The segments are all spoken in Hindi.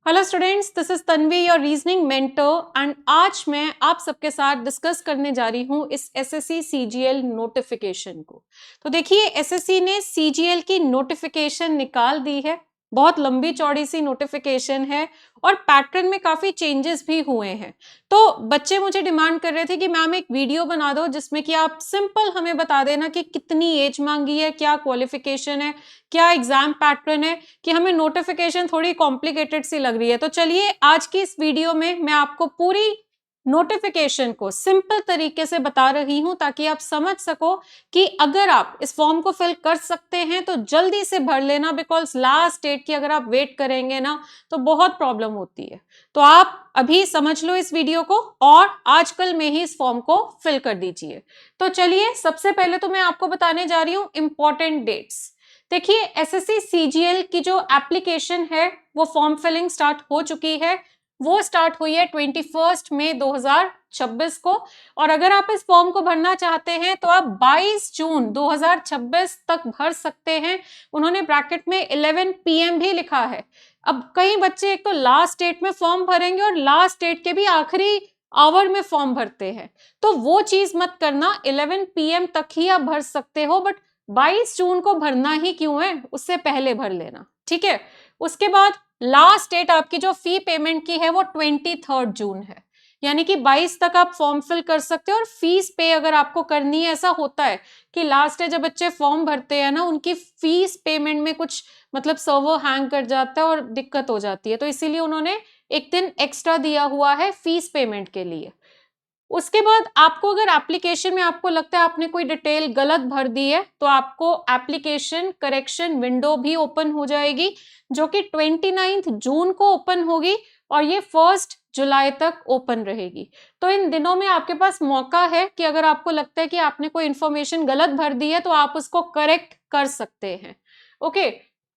Hello students, this is Tanvi your reasoning mentor and आज मैं आप सबके साथ डिस्कस करने जा रही हूँ इस एसएससी सीजीएल नोटिफिकेशन को। तो देखिए, एसएससी ने सीजीएल की नोटिफिकेशन निकाल दी है। बहुत लंबी चौड़ी सी नोटिफिकेशन है और पैटर्न में काफी चेंजेस भी हुए हैं। तो बच्चे मुझे डिमांड कर रहे थे कि मैम एक वीडियो बना दो जिसमें कि आप सिंपल हमें बता देना कि कितनी एज मांगी है, क्या क्वालिफिकेशन है, क्या एग्जाम पैटर्न है, कि हमें नोटिफिकेशन थोड़ी कॉम्प्लिकेटेड सी लग रही है। तो चलिए आज की इस वीडियो में मैं आपको पूरी नोटिफिकेशन को सिंपल तरीके से बता रही हूं ताकि आप समझ सको कि अगर आप इस फॉर्म को फिल कर सकते हैं तो जल्दी से भर लेना, बिकॉज लास्ट डेट की अगर आप वेट करेंगे ना तो बहुत प्रॉब्लम होती है। तो आप अभी समझ लो इस वीडियो को और आजकल में ही इस फॉर्म को फिल कर दीजिए। तो चलिए, सबसे पहले तो मैं आपको बताने जा रही हूं इंपॉर्टेंट डेट्स। देखिए, एसएससी सीजीएल की जो एप्लीकेशन है वो फॉर्म फिलिंग स्टार्ट हो चुकी है। वो स्टार्ट हुई है 21 मई 2026 को और अगर आप इस फॉर्म को भरना चाहते हैं तो आप 22 जून 2026 तक भर सकते हैं। उन्होंने ब्रैकेट में 11 PM भी लिखा है। अब कई बच्चे एक तो लास्ट डेट में फॉर्म भरेंगे और लास्ट डेट के भी आखिरी आवर में फॉर्म भरते हैं, तो वो चीज मत करना। 11 PM तक ही आप भर सकते हो, बट 22 जून को भरना ही क्यों है, उससे पहले भर लेना, ठीक है। उसके बाद लास्ट डेट आपकी जो फी पेमेंट की है वो 23 जून है, यानी कि 22 तक आप फॉर्म फिल कर सकते हो। और फीस पे अगर आपको करनी है, ऐसा होता है कि लास्ट डे जब बच्चे फॉर्म भरते हैं ना, उनकी फीस पेमेंट में कुछ मतलब सर्वर हैंग कर जाता है और दिक्कत हो जाती है, तो इसीलिए उन्होंने एक दिन एक्स्ट्रा दिया हुआ है फीस पेमेंट के लिए। उसके बाद आपको अगर एप्लीकेशन में आपको लगता है आपने कोई डिटेल गलत भर दी है तो आपको एप्लीकेशन करेक्शन विंडो भी ओपन हो जाएगी, जो कि 29 जून को ओपन होगी और ये 1 जुलाई तक ओपन रहेगी। तो इन दिनों में आपके पास मौका है कि अगर आपको लगता है कि आपने कोई इंफॉर्मेशन गलत भर दी है तो आप उसको करेक्ट कर सकते हैं। ओके।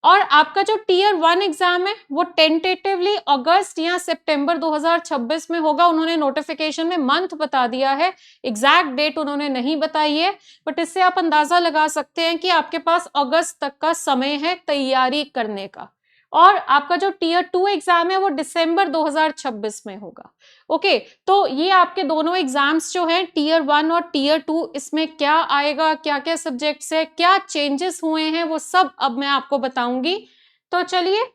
और आपका जो टीयर 1 एग्जाम है वो टेंटेटिवली अगस्त या सितंबर 2026 में होगा। उन्होंने नोटिफिकेशन में मंथ बता दिया है, एग्जैक्ट डेट उन्होंने नहीं बताई है, बट इससे आप अंदाजा लगा सकते हैं कि आपके पास अगस्त तक का समय है तैयारी करने का। और आपका जो टीयर 2 एग्जाम है वो दिसंबर 2026 में होगा। ओके, तो ये आपके दोनों एग्जाम्स जो हैं टीयर 1 और टीयर 2, इसमें क्या आएगा, क्या क्या सब्जेक्ट्स है, क्या चेंजेस हुए हैं, वो सब अब मैं आपको बताऊंगी। तो चलिए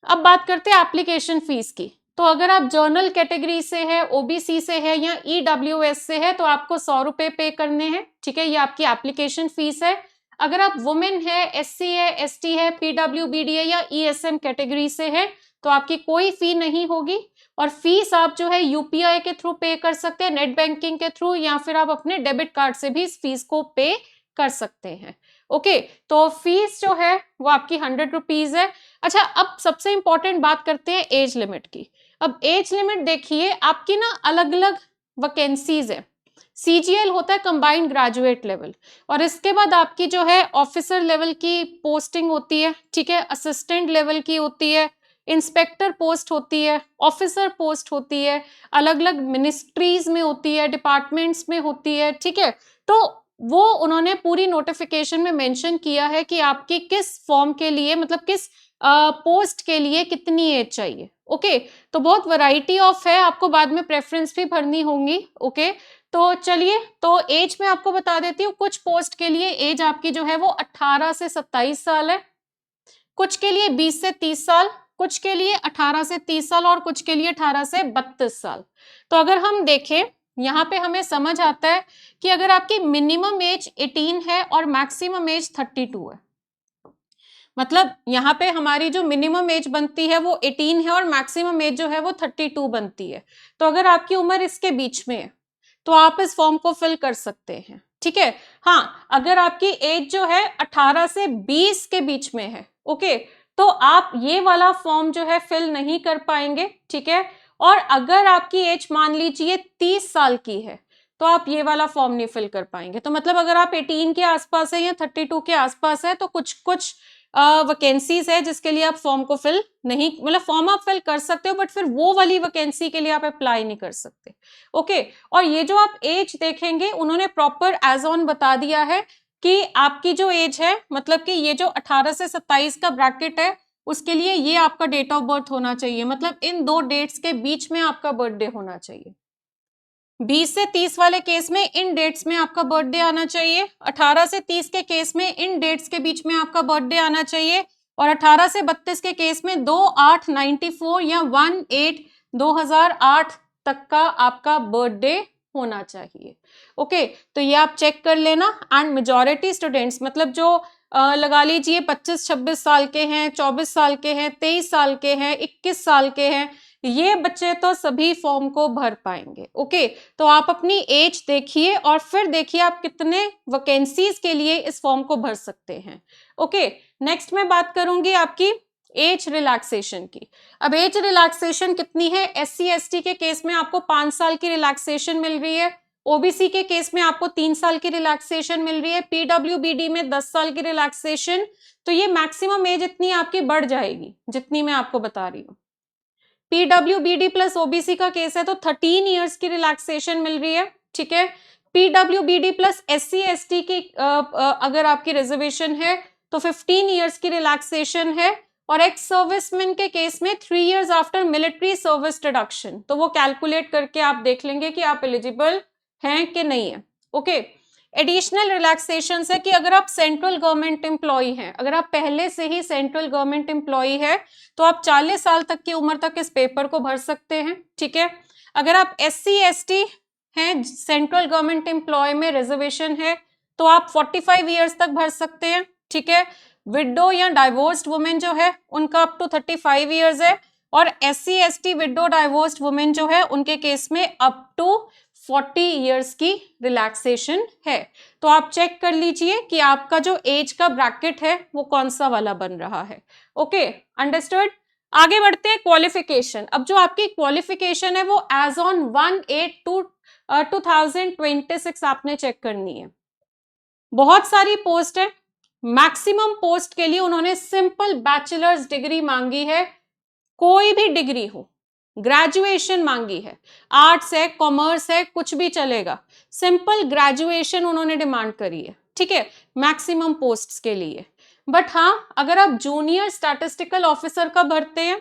अब बात करते हैं एप्लीकेशन फीस की। तो अगर आप जर्नल कैटेगरी से है, ओबीसी से है या ईडब्ल्यूएस से है तो आपको 100 रुपए पे करने हैं, ठीक है। ये आपकी एप्लीकेशन फीस है। अगर आप वुमेन है, एससी है, एसटी है, पीडब्ल्यूबीडी है या ईएसएम कैटेगरी से है तो आपकी कोई फी नहीं होगी। और फीस आप जो है यूपीआई के थ्रू पे कर सकते हैं, नेट बैंकिंग के थ्रू, या फिर आप अपने डेबिट कार्ड से भी इस फीस को पे कर सकते हैं। ओके, तो फीस जो है वो आपकी 100 रुपीज है। अच्छा, अब सबसे इंपॉर्टेंट बात करते हैं एज लिमिट की। अब एज लिमिट देखिए, आपकी ना अलग अलग वैकेंसीज है। सीजीएल होता है कंबाइंड ग्रेजुएट लेवल, और इसके बाद आपकी जो है ऑफिसर लेवल की पोस्टिंग होती है, ठीक है, असिस्टेंट लेवल की होती है, इंस्पेक्टर पोस्ट होती है, ऑफिसर पोस्ट होती है, अलग अलग मिनिस्ट्रीज में होती है, डिपार्टमेंट्स में होती है, ठीक है। तो वो उन्होंने पूरी नोटिफिकेशन में मेंशन किया है कि आपकी किस फॉर्म के लिए, मतलब किस पोस्ट के लिए कितनी एज चाहिए। ओके, तो बहुत वैरायटी ऑफ है, आपको बाद में प्रेफरेंस भी भरनी होंगी। ओके, तो चलिए, तो एज में आपको बता देती हूँ। कुछ पोस्ट के लिए एज आपकी जो है वो 18 से 27 साल है, कुछ के लिए 20 से 30 साल, कुछ के लिए 18 से 30 साल और कुछ के लिए 18 से 32 साल। तो अगर हम देखें, यहाँ पे हमें समझ आता है कि अगर आपकी मिनिमम एज 18 है और मैक्सिमम एज 32 है, मतलब यहाँ पे हमारी जो मिनिमम एज बनती है वो 18 है और मैक्सिमम एज जो है वो 32 बनती है। तो अगर आपकी उम्र इसके बीच में है तो आप इस फॉर्म को फिल कर सकते हैं, ठीक है। हाँ, अगर आपकी एज जो है 18 से 20 के बीच में है, ओके, तो आप ये वाला फॉर्म जो है फिल नहीं कर पाएंगे, ठीक है। और अगर आपकी एज मान लीजिए 30 साल की है तो आप ये वाला फॉर्म नहीं फिल कर पाएंगे। तो मतलब अगर आप 18 के आसपास है या 32 के आसपास है तो कुछ कुछ वैकेंसीज है जिसके लिए आप फॉर्म को फिल नहीं, मतलब फॉर्म आप फिल कर सकते हो बट फिर वो वाली वैकेंसी के लिए आप अप्लाई नहीं कर सकते। ओके, और ये जो आप एज देखेंगे उन्होंने प्रॉपर एज ऑन बता दिया है कि आपकी जो एज है, मतलब कि ये जो 18 से 27 का ब्रैकेट है उसके लिए ये आपका डेट ऑफ बर्थ होना चाहिए, मतलब इन दो डेट्स के बीच में आपका बर्थडे होना चाहिए। 20 से 30 वाले केस में इन डेट्स में आपका बर्थडे आना चाहिए, 18 से 30 के केस में इन डेट्स के बीच में आपका बर्थडे आना चाहिए, और 18 से 32 के केस में 2/8/94 या 1/8/2008 तक का आपका बर्थडे होना चाहिए। ओके, तो ये आप चेक कर लेना। एंड मेजॉरिटी स्टूडेंट्स, मतलब जो लगा लीजिए 25-26 साल के हैं, 24 साल के हैं, 23 साल के हैं, 21 साल के हैं, ये बच्चे तो सभी फॉर्म को भर पाएंगे। ओके, तो आप अपनी एज देखिए और फिर देखिए आप कितने वैकेंसीज के लिए इस फॉर्म को भर सकते हैं। ओके, नेक्स्ट मैं बात करूंगी आपकी एज रिलैक्सेशन की। अब एज रिलैक्सेशन कितनी है? SC ST के केस में आपको 5 साल की रिलैक्सेशन मिल रही है, OBC के केस में आपको 3 साल की रिलैक्सेशन मिल रही है, PWBD में 10 साल की रिलैक्सेशन। तो ये मैक्सिमम एज इतनी आपकी बढ़ जाएगी जितनी मैं आपको बता रही हूँ। PWBD प्लस OBC का केस है तो 13 इयर्स की रिलैक्सेशन मिल रही है, ठीक है। PWBD प्लस SC ST की अगर आपकी रिजर्वेशन है तो 15 इयर्स की रिलैक्सेशन है, और एक्स सर्विसमैन के केस में 3 years after military service deduction. तो वो कैलकुलेट करके आप देख लेंगे कि आप एलिजिबल हैं कि नहीं है। ओके, एडिशनल रिलैक्सेशन है कि अगर आप सेंट्रल गवर्नमेंट एम्प्लॉय हैं, अगर आप पहले से ही सेंट्रल गवर्नमेंट एम्प्लॉय है तो आप 40 साल तक की उम्र तक इस पेपर को भर सकते हैं, ठीक है। अगर आप SC ST हैं, सेंट्रल गवर्नमेंट एम्प्लॉय में रिजर्वेशन है, तो आप 45 इयर्स तक भर सकते हैं, ठीक है। विडो या डाइवोर्स्ड वुमेन जो है उनका अप टू 35 इयर्स है, और SC ST window divorced women जो है उनके केस में अप टू 40 इयर्स की रिलैक्सेशन है। तो आप चेक कर लीजिए कि आपका जो एज का ब्रैकेट है वो कौन सा वाला बन रहा है। Okay, understood. आगे बढ़ते हैं क्वालिफिकेशन। अब जो आपकी क्वालिफिकेशन है वो एज ऑन 1/8/2026 आपने चेक करनी है। बहुत सारी पोस्ट है, मैक्सिमम पोस्ट के लिए उन्होंने सिंपल बैचलर्स डिग्री मांगी है, कोई भी डिग्री हो, ग्रेजुएशन मांगी है, आर्ट्स है, कॉमर्स है, कुछ भी चलेगा, सिंपल ग्रेजुएशन उन्होंने डिमांड करी है, ठीक है, मैक्सिमम पोस्ट्स के लिए। बट हाँ, अगर आप जूनियर स्टैटिस्टिकल ऑफिसर का भरते हैं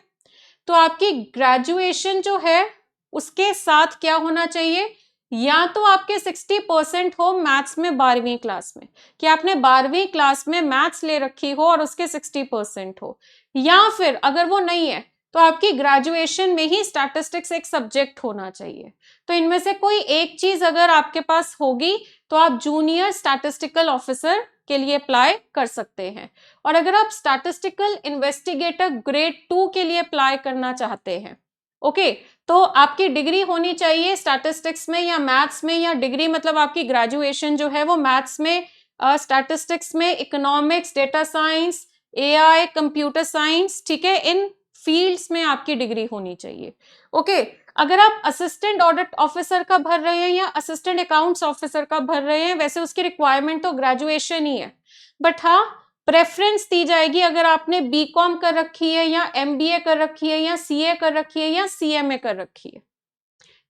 तो आपकी ग्रेजुएशन जो है उसके साथ क्या होना चाहिए, या तो आपके 60% हो मैथ्स में 12वीं क्लास में, कि आपने 12वीं क्लास में मैथ्स ले रखी हो और उसके 60% हो, या फिर अगर वो नहीं है तो आपकी ग्रेजुएशन में ही स्टैटिस्टिक्स एक सब्जेक्ट होना चाहिए। तो इनमें से कोई एक चीज अगर आपके पास होगी तो आप जूनियर स्टैटिस्टिकल ऑफिसर के लिए अप्लाई कर सकते हैं। और अगर आप स्टैटिस्टिकल इन्वेस्टिगेटर ग्रेड 2 के लिए अप्लाई करना चाहते हैं, ओके, तो आपकी डिग्री होनी चाहिए स्टैटिस्टिक्स में या मैथ्स में, या डिग्री मतलब आपकी ग्रेजुएशन जो है वो मैथ्स में, स्टैटिस्टिक्स में, economics, data science, AI, computer science, ठीक है, इन फील्ड्स में आपकी डिग्री होनी चाहिए। ओके, अगर आप असिस्टेंट ऑडिट ऑफिसर का भर रहे हैं या असिस्टेंट अकाउंट्स ऑफिसर का भर रहे हैं, वैसे उसकी रिक्वायरमेंट तो ग्रेजुएशन ही है, बट हाँ प्रेफरेंस दी जाएगी अगर आपने BCom कर रखी है या MBA कर रखी है या CA कर रखी है या CMA कर रखी है,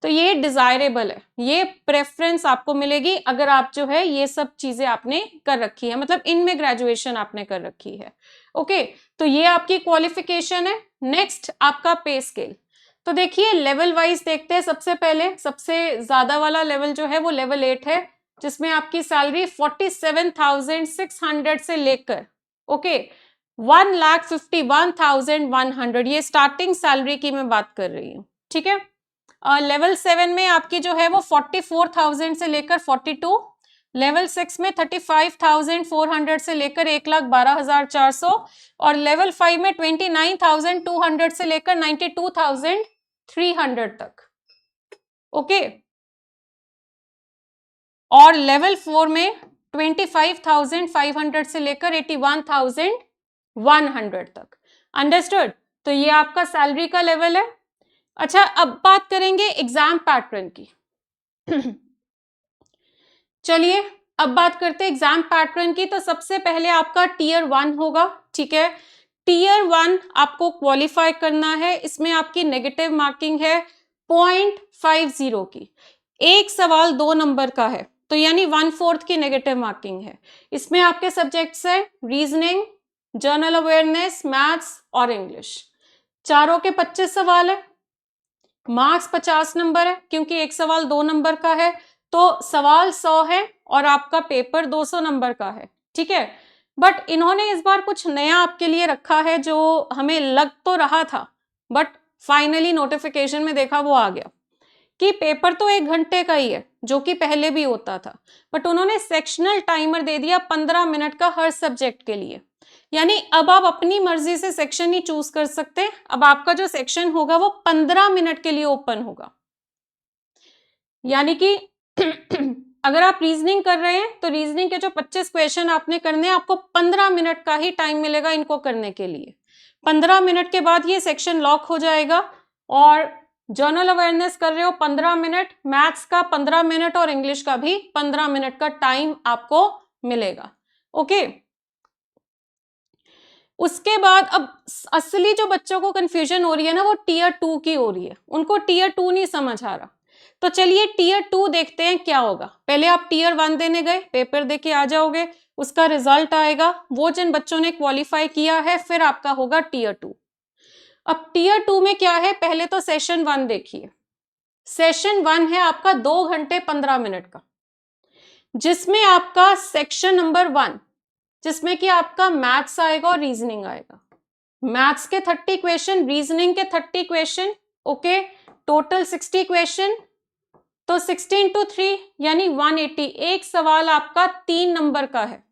तो ये डिजायरेबल है, ये प्रेफरेंस आपको मिलेगी अगर आप जो है ये सब चीजें आपने कर रखी है, मतलब इनमें ग्रेजुएशन आपने कर रखी है। ओके, तो ये आपकी क्वालिफिकेशन है। नेक्स्ट आपका पे स्केल। तो देखिए लेवल वाइज देखते हैं। सबसे पहले सबसे ज्यादा वाला लेवल जो है वो लेवल 8 है, जिसमें आपकी सैलरी 47,600 से लेकर 1,51,100, ये स्टार्टिंग सैलरी की मैं बात कर रही हूँ, ठीक है। लेवल 7 में आपकी जो है वो 44,000 से लेकर 42, लेवल 6 में 35,400 से लेकर 1,12,400, और लेवल 5 में 29,200 से लेकर 92,300 तक, ओके। और लेवल 4 में 25,500 से लेकर 81,100 तक। अंडरस्टूड। तो ये आपका सैलरी का लेवल है। अच्छा, अब बात करेंगे एग्जाम पैटर्न की। चलिए अब बात करते हैं एग्जाम पैटर्न की। तो सबसे पहले आपका टीयर 1 होगा, ठीक है। टीयर 1 आपको क्वालिफाई करना है, इसमें आपकी नेगेटिव मार्किंग है 0.50 की। एक सवाल 2 नंबर का है, तो यानी 1/4 की नेगेटिव मार्किंग है। इसमें आपके सब्जेक्ट्स है रीजनिंग, जनरल अवेयरनेस, मैथ्स और इंग्लिश। चारों के 25 सवाल है, मार्क्स 50 नंबर है, क्योंकि एक सवाल 2 नंबर का है, तो सवाल 100 है और आपका पेपर 200 नंबर का है, ठीक है। बट इन्होंने इस बार कुछ नया आपके लिए रखा है, जो हमें लग तो रहा था बट फाइनली नोटिफिकेशन में देखा वो आ गया कि पेपर तो 1 घंटे का ही है, जो कि पहले भी होता था, बट उन्होंने सेक्शनल टाइमर दे दिया 15 मिनट का हर सब्जेक्ट के लिए। यानी अब आप अपनी मर्जी से सेक्शन नहीं चूज कर सकते, अब आपका जो सेक्शन होगा वो 15 मिनट के लिए ओपन होगा। यानी कि अगर आप रीजनिंग कर रहे हैं तो रीजनिंग के जो 25 क्वेश्चन आपने करने हैं, आपको 15 मिनट का ही टाइम मिलेगा इनको करने के लिए। 15 मिनट के बाद ये सेक्शन लॉक हो जाएगा और जनरल अवेयरनेस कर रहे हो 15 मिनट, मैथ्स का 15 मिनट और इंग्लिश का भी 15 मिनट का टाइम आपको मिलेगा। ओके, उसके बाद अब असली जो बच्चों को कंफ्यूजन हो रही है ना, वो टीयर 2 की हो रही है, उनको टीयर 2 नहीं समझ आ रहा। तो चलिए टीयर 2 देखते हैं क्या होगा। पहले आप टीयर 1 देने गए, पेपर देके आ जाओगे, उसका रिजल्ट आएगा, वो जिन बच्चों ने क्वालिफाई किया है, फिर आपका होगा टीयर 2। अब टीयर 2 में क्या है, पहले तो सेशन 1 देखिए। सेशन 1 है आपका 2 घंटे 15 मिनट का, जिसमें आपका सेक्शन नंबर 1, जिसमें कि आपका मैथ्स आएगा और रीजनिंग आएगा। मैथ्स के 30 क्वेश्चन, रीजनिंग के 30 क्वेश्चन, ओके, टोटल 60 क्वेश्चन, तो 16 into 3 यानी 180। एक सवाल आपका 3 नंबर का है,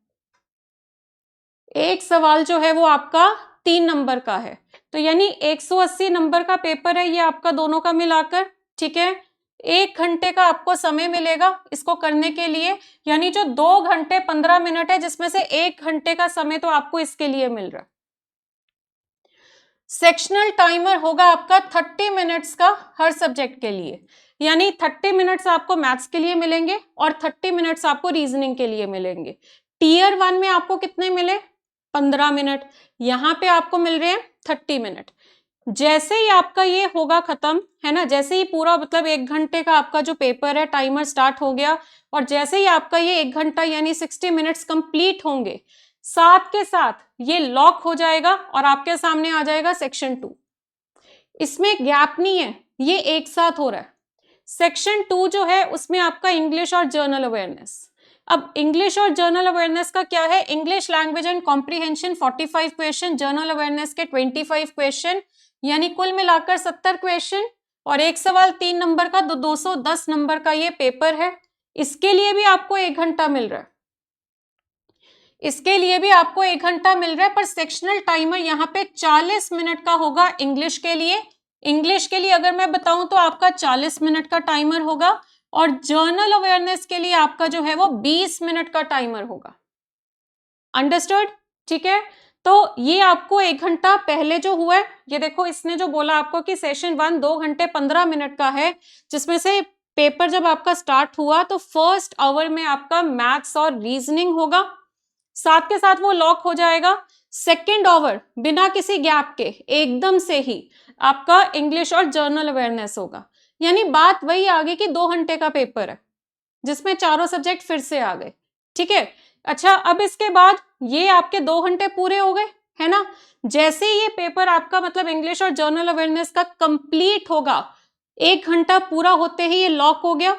एक सवाल जो है वो आपका 3 नंबर का है, तो यानी 180 नंबर का पेपर है ये आपका दोनों का मिलाकर, ठीक है। 1 घंटे का आपको समय मिलेगा इसको करने के लिए, यानी जो 2 घंटे 15 मिनट है, जिसमें से 1 घंटे का समय तो आपको इसके लिए मिल रहा है। सेक्शनल टाइमर होगा आपका 30 मिनट्स का हर सब्जेक्ट के लिए, यानी 30 मिनट्स आपको मैथ्स के लिए मिलेंगे और 30 मिनट्स आपको रीजनिंग के लिए मिलेंगे। टीयर 1 में आपको कितने मिले, 15 मिनट, यहां पे आपको मिल रहे हैं 30 मिनट। जैसे ही आपका ये होगा खत्म, है ना, जैसे ही पूरा मतलब 1 घंटे का आपका जो पेपर है टाइमर स्टार्ट हो गया, और जैसे ही आपका ये 1 घंटा यानी 60 मिनट्स कंप्लीट होंगे, साथ के साथ ये लॉक हो जाएगा और आपके सामने आ जाएगा सेक्शन 2। इसमें गैप नहीं है, ये एक साथ हो रहा है। सेक्शन 2 जो है उसमें आपका इंग्लिश और जर्नल अवेयरनेस। अब इंग्लिश और जर्नल अवेयरनेस का क्या है, English language and comprehension 45 question, journal awareness के 25 क्वेश्चन, यानी कुल मिलाकर 70 क्वेश्चन, और एक सवाल 3 नंबर का, 210 नंबर का ये पेपर है। इसके लिए भी आपको 1 घंटा मिल रहा है, इसके लिए भी आपको 1 घंटा मिल रहा है, पर सेक्शनल टाइमर यहाँ पे 40 मिनट का होगा इंग्लिश के लिए। इंग्लिश के लिए अगर मैं बताऊं तो आपका 40 मिनट का टाइमर होगा, और जर्नल अवेयरनेस के लिए आपका जो है वो 20 मिनट का टाइमर होगा। अंडरस्टूड, ठीक है। तो ये आपको 1 घंटा पहले जो हुआ है, ये देखो इसने जो बोला आपको कि सेशन 1 2 घंटे 15 मिनट का है, जिसमें से पेपर जब आपका स्टार्ट हुआ तो फर्स्ट आवर में आपका मैथ्स और रीजनिंग होगा, साथ के साथ वो लॉक हो जाएगा। सेकेंड आवर बिना किसी गैप के एकदम से ही आपका इंग्लिश और जर्नल अवेयरनेस होगा, यानी बात वही आ गई कि 2 घंटे का पेपर है जिसमें चारों सब्जेक्ट फिर से आ गए, ठीक है। अच्छा, अब इसके बाद ये आपके 2 घंटे पूरे हो गए, है ना। जैसे ही ये पेपर आपका मतलब इंग्लिश और जर्नल अवेयरनेस का कंप्लीट होगा, 1 घंटा पूरा होते ही ये लॉक हो गया,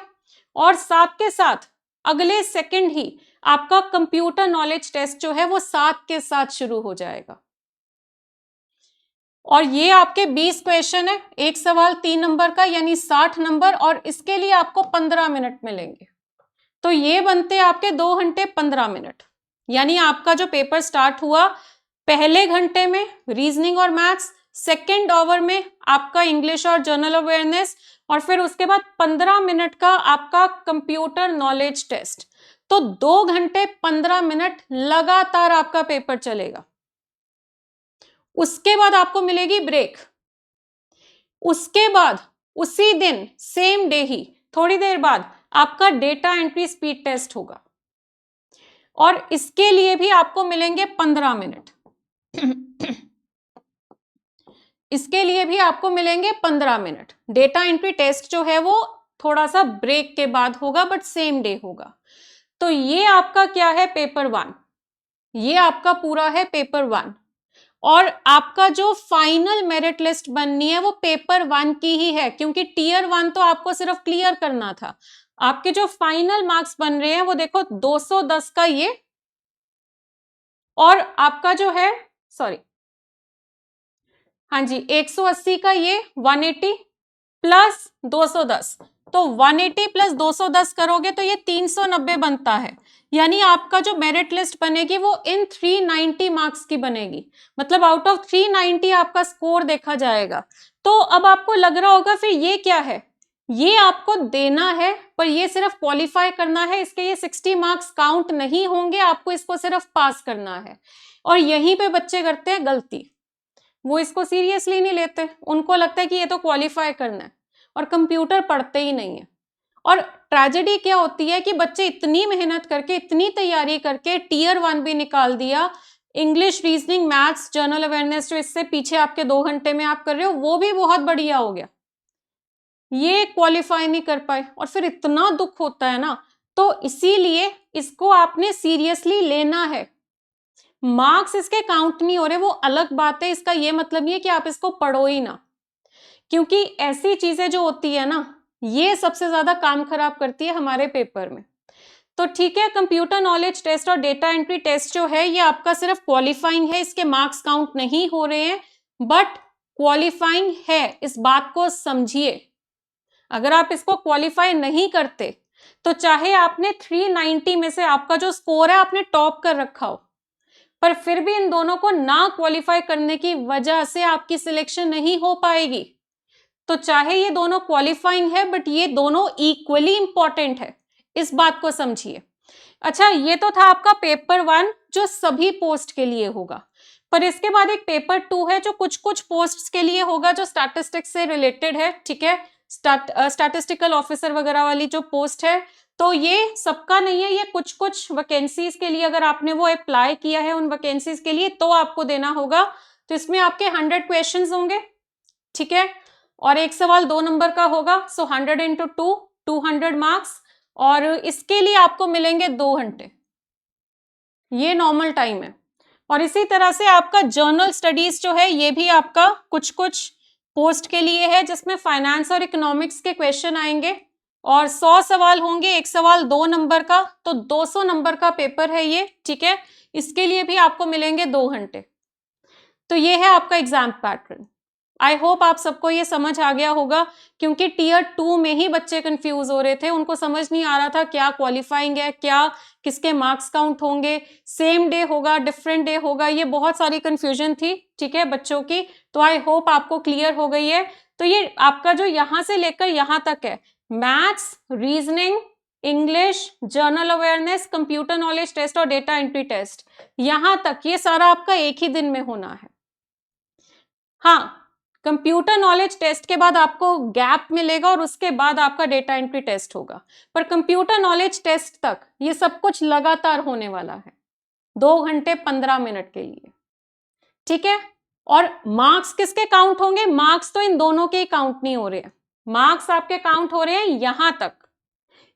और साथ के साथ अगले सेकंड ही आपका कंप्यूटर नॉलेज टेस्ट जो है वो साथ के साथ शुरू हो जाएगा। और ये आपके 20 क्वेश्चन है, एक सवाल 3 नंबर का यानी 60 नंबर, और इसके लिए आपको 15 मिनट मिलेंगे। तो ये बनते आपके 2 घंटे 15 मिनट, यानी आपका जो पेपर स्टार्ट हुआ, पहले घंटे में रीजनिंग और मैथ्स, सेकेंड आवर में आपका इंग्लिश और जर्नल अवेयरनेस, और फिर उसके बाद 15 मिनट का आपका कंप्यूटर नॉलेज टेस्ट। तो 2 घंटे 15 मिनट लगातार आपका पेपर चलेगा। उसके बाद आपको मिलेगी ब्रेक, उसके बाद उसी दिन सेम डे ही थोड़ी देर बाद आपका डेटा एंट्री स्पीड टेस्ट होगा, और इसके लिए भी आपको मिलेंगे 15 मिनट। इसके लिए भी आपको मिलेंगे 15 मिनट। डेटा एंट्री टेस्ट जो है वो थोड़ा सा ब्रेक के बाद होगा, बट सेम डे होगा। तो ये आपका क्या है, पेपर 1। ये आपका पूरा है पेपर 1 और आपका जो फाइनल मेरिट लिस्ट बननी है वो पेपर 1 की ही है, क्योंकि टीयर 1 तो आपको सिर्फ क्लियर करना था। आपके जो फाइनल मार्क्स बन रहे हैं वो देखो 210 का ये और आपका जो है हाँ जी 180 का ये 180 प्लस 210, तो 180 प्लस 210 करोगे तो ये 390 बनता है। यानी आपका जो मेरिट लिस्ट बनेगी वो इन 390 मार्क्स की बनेगी, मतलब आउट ऑफ 390 आपका स्कोर देखा जाएगा। तो अब आपको लग रहा होगा फिर ये क्या है, ये आपको देना है पर ये सिर्फ क्वालिफाई करना है, इसके ये 60 मार्क्स काउंट नहीं होंगे, आपको इसको सिर्फ पास करना है। और यहीं पे बच्चे करते हैं गलती, वो इसको सीरियसली नहीं लेते, उनको लगता है कि ये तो क्वालिफाई करना है और कंप्यूटर पढ़ते ही नहीं है। और ट्रेजेडी क्या होती है कि बच्चे इतनी मेहनत करके इतनी तैयारी करके टीयर 1 भी निकाल दिया, English, reasoning, maths, general awareness जो इससे पीछे आपके 2 घंटे में आप कर रहे हो वो भी बहुत बढ़िया हो गया, ये क्वालिफाई नहीं कर पाए और फिर इतना दुख होता है ना। तो इसीलिए इसको आपने सीरियसली लेना है। मार्क्स इसके काउंट नहीं हो रहे वो अलग बात है, इसका ये मतलब नहीं है कि आप इसको पढ़ो ही ना, क्योंकि ऐसी चीजें जो होती है ना ये सबसे ज्यादा काम खराब करती है हमारे पेपर में। तो ठीक है, कंप्यूटर नॉलेज टेस्ट और डेटा एंट्री टेस्ट जो है ये आपका सिर्फ क्वालिफाइंग है, इसके मार्क्स काउंट नहीं हो रहे हैं, बट क्वालिफाइंग है, इस बात को समझिए। अगर आप इसको क्वालिफाई नहीं करते तो चाहे आपने 390 में से आपका जो स्कोर है आपने टॉप कर रखा हो, पर फिर भी इन दोनों को ना क्वालिफाई करने की वजह से आपकी सिलेक्शन नहीं हो पाएगी। तो चाहे ये दोनों क्वालिफाइंग है बट ये दोनों इक्वली इंपॉर्टेंट है, इस बात को समझिए। अच्छा, ये तो था आपका पेपर 1 जो सभी पोस्ट के लिए होगा, पर इसके बाद एक पेपर 2 है जो कुछ कुछ पोस्ट के लिए होगा जो स्टैटिस्टिक्स से रिलेटेड है। ठीक है, स्टैटिस्टिकल ऑफिसर वगैरह वाली जो पोस्ट है, तो ये सबका नहीं है, ये कुछ कुछ वैकेंसीज के लिए अगर आपने वो अप्लाई किया है उन वैकेंसीज के लिए तो आपको देना होगा। तो इसमें आपके 100 क्वेश्चंस होंगे, ठीक है, और एक सवाल 2 नंबर का होगा, सो 100 इंटू 2 200 मार्क्स, और इसके लिए आपको मिलेंगे 2 घंटे, ये नॉर्मल टाइम है। और इसी तरह से आपका जर्नल स्टडीज जो है ये भी आपका कुछ कुछ पोस्ट के लिए है जिसमें फाइनेंस और इकोनॉमिक्स के क्वेश्चन आएंगे और 100 सवाल होंगे, एक सवाल 2 नंबर का, तो 200 नंबर का पेपर है ये। ठीक है, इसके लिए भी आपको मिलेंगे 2 घंटे। तो ये है आपका एग्जाम पैटर्न। आई होप आप सबको ये समझ आ गया होगा, क्योंकि टीयर 2 में ही बच्चे कंफ्यूज हो रहे थे, उनको समझ नहीं आ रहा था क्या क्वालिफाइंग है, क्या किसके मार्क्स काउंट होंगे, सेम डे होगा, डिफरेंट डे होगा, ये बहुत सारी कंफ्यूजन थी, ठीक है, बच्चों की। तो आई होप आपको क्लियर हो गई है। तो ये आपका जो यहां से लेकर यहां तक है, maths, reasoning, English, general awareness, computer knowledge test और डेटा एंट्री टेस्ट, यहां तक ये सारा आपका एक ही दिन में होना है। हाँ, कंप्यूटर नॉलेज टेस्ट के बाद आपको गैप मिलेगा और उसके बाद आपका डेटा एंट्री टेस्ट होगा, पर कंप्यूटर नॉलेज टेस्ट तक ये सब कुछ लगातार होने वाला है 2 घंटे 15 मिनट के लिए। ठीक है, और मार्क्स किसके काउंट होंगे? मार्क्स तो इन दोनों के काउंट नहीं हो रहे हैं, मार्क्स आपके काउंट हो रहे हैं यहां तक,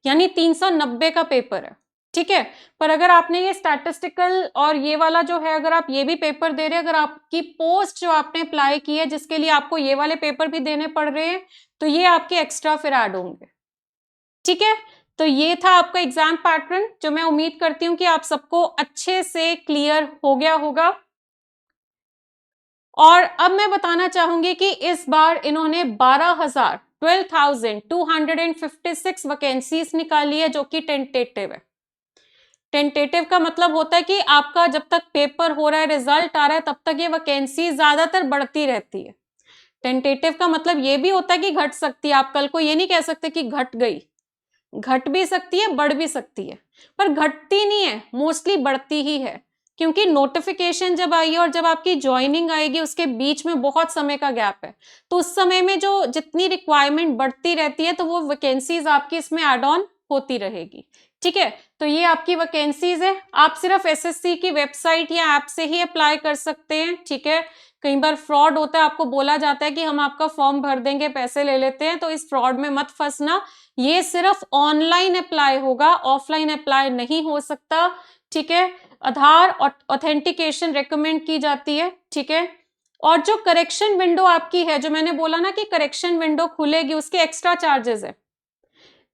यानी 390 का पेपर है। ठीक है, पर अगर आपने ये स्टैटिस्टिकल और ये वाला जो है अगर आप ये भी पेपर दे रहे हैं, अगर आपकी पोस्ट जो आपने अप्लाई की है जिसके लिए आपको ये वाले पेपर भी देने पड़ रहे हैं, तो ये आपके एक्स्ट्रा फिर ऐड होंगे। ठीक है, तो ये था आपका एग्जाम पैटर्न जो मैं उम्मीद करती हूं कि आप सबको अच्छे से क्लियर हो गया होगा। और अब मैं बताना चाहूंगी कि इस बार इन्होंने 12,256 वैकेंसीज निकाली है जो कि टेंटेटिव है। टेंटेटिव का मतलब होता है कि आपका जब तक पेपर हो रहा है, रिजल्ट आ रहा है, तब तक ये वैकेंसी ज्यादातर बढ़ती रहती है। टेंटेटिव का मतलब ये भी होता है कि घट सकती है, आप कल को ये नहीं कह सकते कि घट गई, घट भी सकती है, बढ़ भी सकती है, पर घटती नहीं है, मोस्टली बढ़ती ही है, क्योंकि नोटिफिकेशन जब आई है और जब आपकी ज्वाइनिंग आएगी उसके बीच में बहुत समय का गैप है, तो उस समय में जो जितनी रिक्वायरमेंट बढ़ती रहती है तो वो वैकेंसीज आपकी इसमें एड ऑन होती रहेगी। ठीक है, तो ये आपकी वैकेंसीज है, आप सिर्फ एसएससी की वेबसाइट या ऐप से ही अप्लाई कर सकते हैं। ठीक है, कई बार फ्रॉड होता है, आपको बोला जाता है कि हम आपका फॉर्म भर देंगे, पैसे ले लेते हैं, तो इस फ्रॉड में मत फंसना, ये सिर्फ ऑनलाइन अप्लाई होगा, ऑफलाइन अप्लाई नहीं हो सकता। ठीक है, आधार ऑथेंटिकेशन रेकमेंड की जाती है, ठीक है। और जो करेक्शन विंडो आपकी है, जो मैंने बोला ना कि करेक्शन विंडो खुलेगी, उसके एक्स्ट्रा चार्जेस है,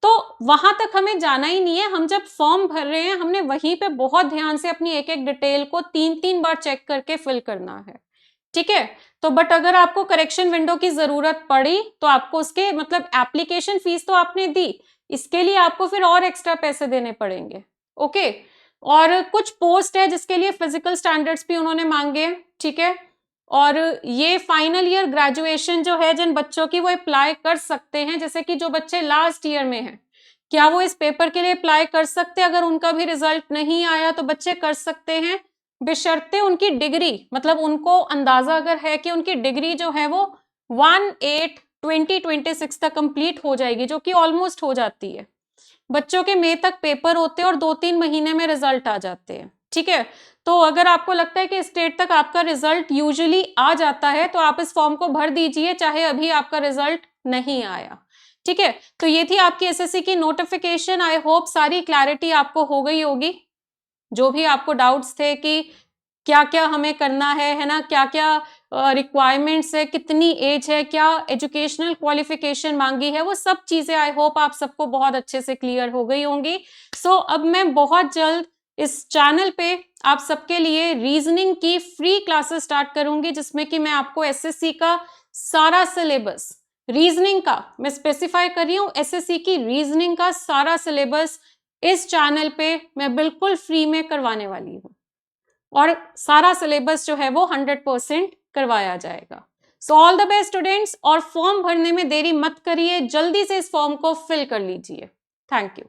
तो वहां तक हमें जाना ही नहीं है। हम जब फॉर्म भर रहे हैं, हमने वहीं पे बहुत ध्यान से अपनी एक एक डिटेल को 3-3 बार चेक करके फिल करना है, ठीक है। तो बट अगर आपको करेक्शन विंडो की जरूरत पड़ी तो आपको उसके मतलब एप्लीकेशन फीस तो आपने दी, इसके लिए आपको फिर और एक्स्ट्रा पैसे देने पड़ेंगे, ओके। और कुछ पोस्ट है जिसके लिए फिजिकल स्टैंडर्ड्स भी उन्होंने मांगे, ठीक है। और ये फाइनल ईयर ग्रेजुएशन जो है जिन बच्चों की, वो अप्लाई कर सकते हैं। जैसे कि जो बच्चे लास्ट ईयर में हैं, क्या वो इस पेपर के लिए अप्लाई कर सकते हैं? अगर उनका भी रिजल्ट नहीं आया तो बच्चे कर सकते हैं, बशर्ते उनकी डिग्री, मतलब उनको अंदाजा अगर है कि उनकी डिग्री जो है वो 1/8/2026 तक कंप्लीट हो जाएगी, जो कि ऑलमोस्ट हो जाती है। बच्चों के मई तक पेपर होते हैं और 2-3 महीने में रिजल्ट आ जाते हैं, ठीक है। तो अगर आपको लगता है कि इस डेट तक आपका रिजल्ट यूजुअली आ जाता है, तो आप इस फॉर्म को भर दीजिए, चाहे अभी आपका रिजल्ट नहीं आया, ठीक है। तो ये थी आपकी एसएससी की नोटिफिकेशन। आई होप सारी क्लैरिटी आपको हो गई होगी। जो भी आपको डाउट्स थे कि क्या क्या हमें करना है ना, क्या क्या रिक्वायरमेंट्स है, कितनी एज है, क्या एजुकेशनल क्वालिफिकेशन मांगी है, वो सब चीजें आई होप आप सबको बहुत अच्छे से क्लियर हो गई होंगी। सो अब मैं बहुत जल्द इस चैनल पे आप सबके लिए रीजनिंग की फ्री क्लासेस स्टार्ट करूंगी, जिसमें कि मैं आपको एसएससी का सारा सिलेबस, रीजनिंग का मैं स्पेसिफाई कर रही हूँ, एसएससी की रीजनिंग का सारा सिलेबस इस चैनल पे मैं बिल्कुल फ्री में करवाने वाली हूँ। और सारा सिलेबस जो है वो 100% करवाया जाएगा। So all the best students, और फॉर्म भरने में देरी मत करिए, जल्दी से इस फॉर्म को फिल कर लीजिए। Thank you.